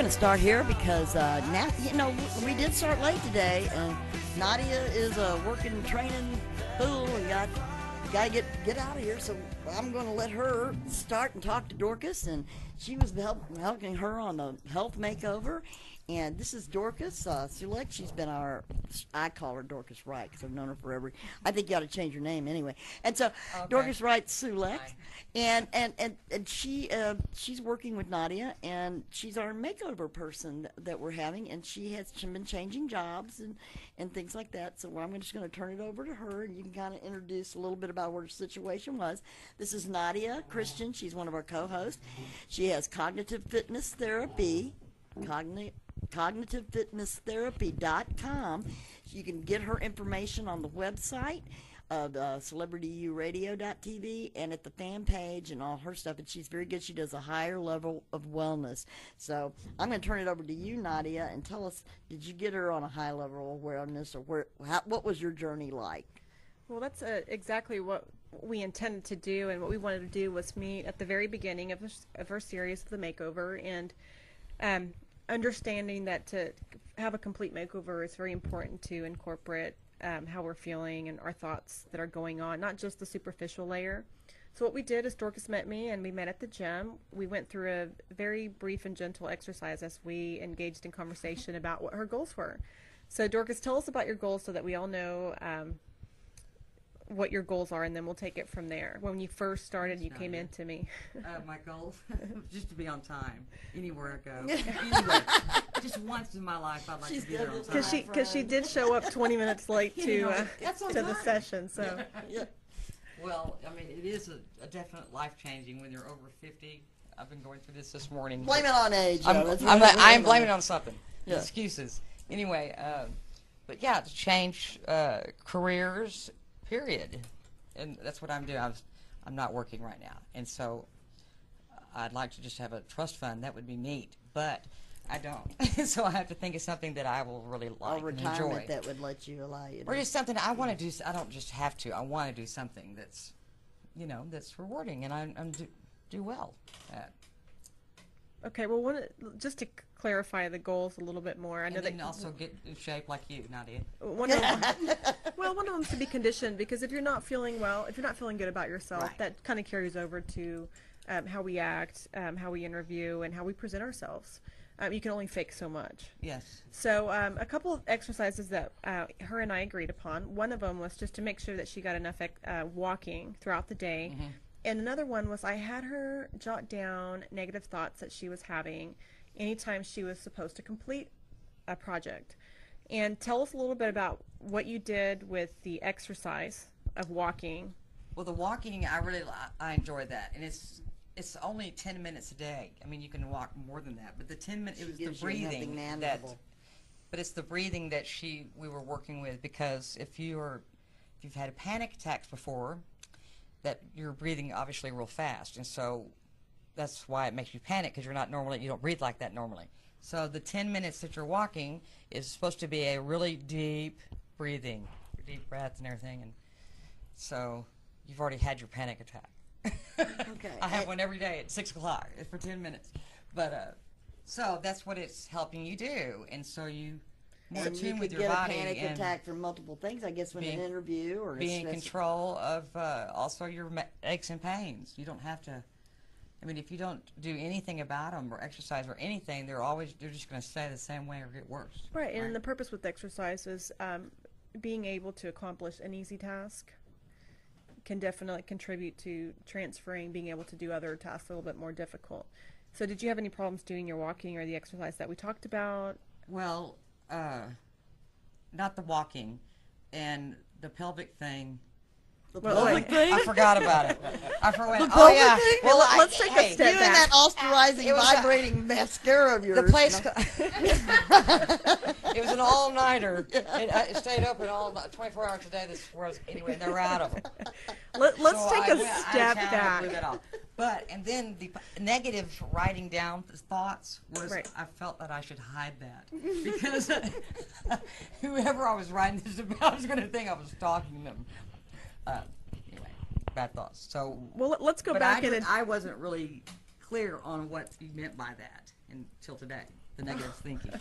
going to start here because now, we did start late today, and Nadia is a working, training fool and got to get out of here. So I'm going to let her start and talk to Dorcas, and she was helping her on the health makeover. And this is Dorcas Sulek. She's been I call her Dorcas Wright because I've known her forever. I think you ought to change your name anyway. And so okay. Dorcas Wright Sulek, and she's working with Nadia, and she's our makeover person that we're having, and she has been changing jobs and things like that. So I'm just going to turn it over to her, and you can kind of introduce a little bit about what her situation was. This is Nadia Christian. She's one of our co-hosts. She has cognitive fitness therapy. CognitiveFitnessTherapy.com. You can get her information on the website of CelebrityURadio.tv and at the fan page and all her stuff. And she's very good. She does a higher level of wellness. So I'm going to turn it over to you, Nadia, and tell us, did you get her on a high level of wellness, or what was your journey like? Well, that's exactly what we intended to do, and what we wanted to do was meet at the very beginning of our series of the makeover, and understanding that to have a complete makeover is very important to incorporate how we're feeling and our thoughts that are going on, not just the superficial layer. So what we did is Dorcas met me, and we met at the gym. We went through a very brief and gentle exercise as we engaged in conversation about what her goals were. So Dorcas, tell us about your goals so that we all know what your goals are, and then we'll take it from there. When you first started, you came in to me. My goal just to be on time anywhere I go. Anyway, just once in my life I'd like to be there on time. Because she did show up 20 minutes late to the session. So. Yeah. Well, I mean, it is a definite life-changing when you're over 50. I've been going through this morning. Blame it on age. I'm blaming it on something. Yeah. Excuses. Anyway, but yeah, to change careers, period. And that's what I'm doing. I'm not working right now. And so I'd like to just have a trust fund. That would be neat. But I don't. So I have to think of something that I will really like and enjoy. Retirement that would allow you to. Or just something I want to do. I don't just have to. I want to do something that's, that's rewarding and I do well at. Okay, well, just to clarify the goals a little bit more, I know and then also get in shape like you, Nadia. One of them is to be conditioned, because if you're not feeling well, if you're not feeling good about yourself, right, that kind of carries over to how we act, how we interview, and how we present ourselves. You can only fake so much. Yes. So a couple of exercises that her and I agreed upon. One of them was just to make sure that she got enough walking throughout the day. Mm-hmm. And another one was I had her jot down negative thoughts that she was having anytime she was supposed to complete a project. And tell us a little bit about what you did with the exercise of walking. Well, the walking, I enjoy that. And it's only 10 minutes a day. I mean, you can walk more than that. But the 10 minutes, it was the breathing but it's the breathing that we were working with, because if you've had a panic attacks before, that you're breathing obviously real fast, and so that's why it makes you panic, because you don't breathe like that normally. So the 10 minutes that you're walking is supposed to be a really deep breathing, deep breaths and everything, and so you've already had your panic attack. Okay. I have one every day at 6 o'clock for 10 minutes, but so that's what it's helping you do, and so you. More And tune you with could your get body a panic and attack from multiple things, I guess, when an interview or being in control of also your aches and pains. You don't have to. I mean, if you don't do anything about them or exercise or anything, they're just going to stay the same way or get worse. Right, and the purpose with exercise is being able to accomplish an easy task can definitely contribute to transferring, being able to do other tasks a little bit more difficult. So did you have any problems doing your walking or the exercise that we talked about? Well, not the walking, and the pelvic thing. The pelvic thing? I forgot about it. I forgot. The Oh yeah. thing? Well, let's take a step You back. and that osterizing, vibrating mascara of yours. The place. It was an all-nighter. It stayed open all 24 hours a day. Anyway, they were out of them. Let's take a I step back. blew that off. And then the negative writing down thoughts was, right. I felt that I should hide that, because whoever I was writing this about was going to think I was stalking them. Anyway, bad thoughts. So, well, let's go back. I wasn't really clear on what you meant by that until today. the negative thinking.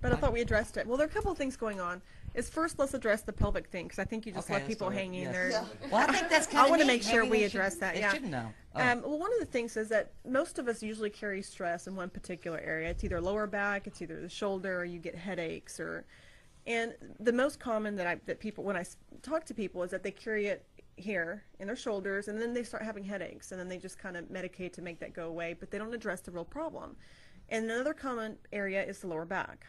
But I thought we addressed it. Well, there are a couple of things going on. First, let's address the pelvic thing, because I think you just left people hanging there. Yeah. Well, I think that's kind of I want to make sure we address that. They Yeah. should know. Well, one of the things is that most of us usually carry stress in one particular area. It's either lower back, it's either the shoulder, or you get headaches, and the most common that people, when I talk to people, is that they carry it here in their shoulders, and then they start having headaches, and then they just kind of medicate to make that go away, but they don't address the real problem. And another common area is the lower back.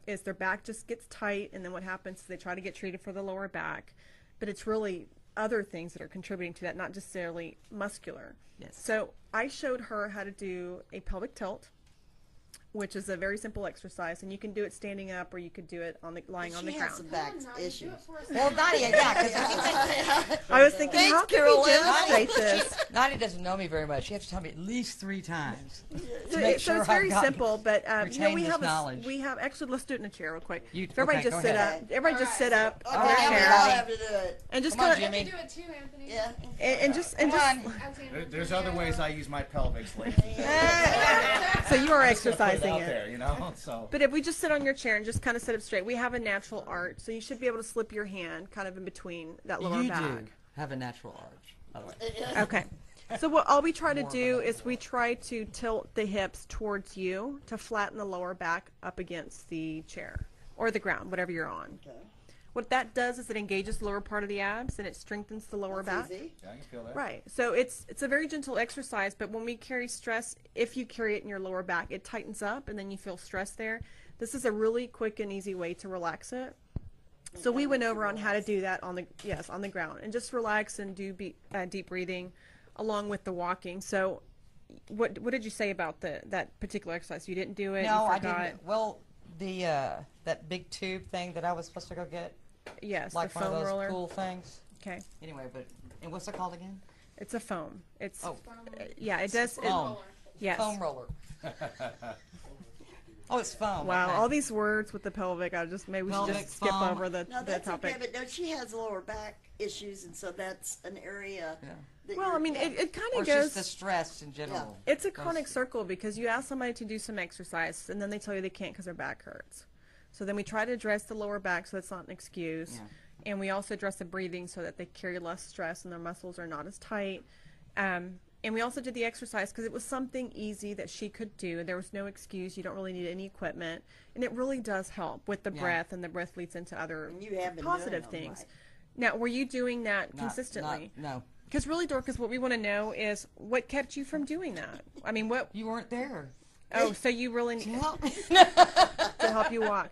Is their back just gets tight, and then what happens is they try to get treated for the lower back, but it's really other things that are contributing to that, not necessarily muscular. Yes. So I showed her how to do a pelvic tilt, which is a very simple exercise, and you can do it standing up, or you could do it lying on the She ground. has some back issues. Well, Nadia, yeah, because I was thinking, Thanks, how can Carolyn. we demonstrate this? Nadia doesn't know me very much. She has to tell me at least 3 times to So, make so sure it's very I've got simple, but retain we this have knowledge. actually, let's do it in a chair real quick. You- If everybody okay, just go sit ahead. up. Everybody just sit up Okay, in a now we all chair, have to do it. and just Come on, kind of, Jimmy. Do it too, Anthony. Yeah. and just Come on. There's other ways I use my pelvics, ladies. so you are Put it exercising out it. there, you know. So But if we just sit on your chair and just kind of sit up straight, we have a natural arch, so you should be able to slip your hand kind of in between that lower You back. do have a natural arch, by the way. Okay. So all we try to More of do a is we try to tilt the hips towards you to flatten the lower back up against the chair or the ground, whatever you're on. Okay. What that does is it engages the lower part of the abs and it strengthens the lower That's back. easy. yeah, I can feel that. Right. So it's a very gentle exercise, but when we carry stress, if you carry it in your lower back, it tightens up and then you feel stress there. This is a really quick and easy way to relax it. So we went over on how to do that on the ground, and just relax and do deep breathing along with the walking. So what did you say about that particular exercise? You didn't do it? No, you I forgot? didn't. Well, that big tube thing that I was supposed to go get, Yes, like the one of foam those roller. cool things. Okay. Anyway, and what's it called again? It's a foam. It's Oh. yeah, it does. Foam. Yes. Foam roller. Oh, it's foam. Wow, okay. all these words with the pelvic, maybe we should Pelvic just skip foam. over the No, the that's topic. okay, but no, she has lower back issues, and so that's an area. Yeah. That Well, I you're- mean, yeah. it kind Or of it's goes. just the stress in general. It's a chronic circle because you ask somebody to do some exercise and then they tell you they can't because their back hurts. So then we try to address the lower back so that's not an excuse. Yeah. And we also address the breathing so that they carry less stress and their muscles are not as tight. And we also did the exercise because it was something easy that she could do. There was no excuse. You don't really need any equipment. And it really does help with the Yeah. breath, and the breath leads into other And you have been positive doing them, things. right? Now, were you doing that Not- consistently? No. Because really, Dorcas, what we want to know is what kept you from doing that? I mean, what? You weren't there. Oh, so you really need Help me. to help you walk.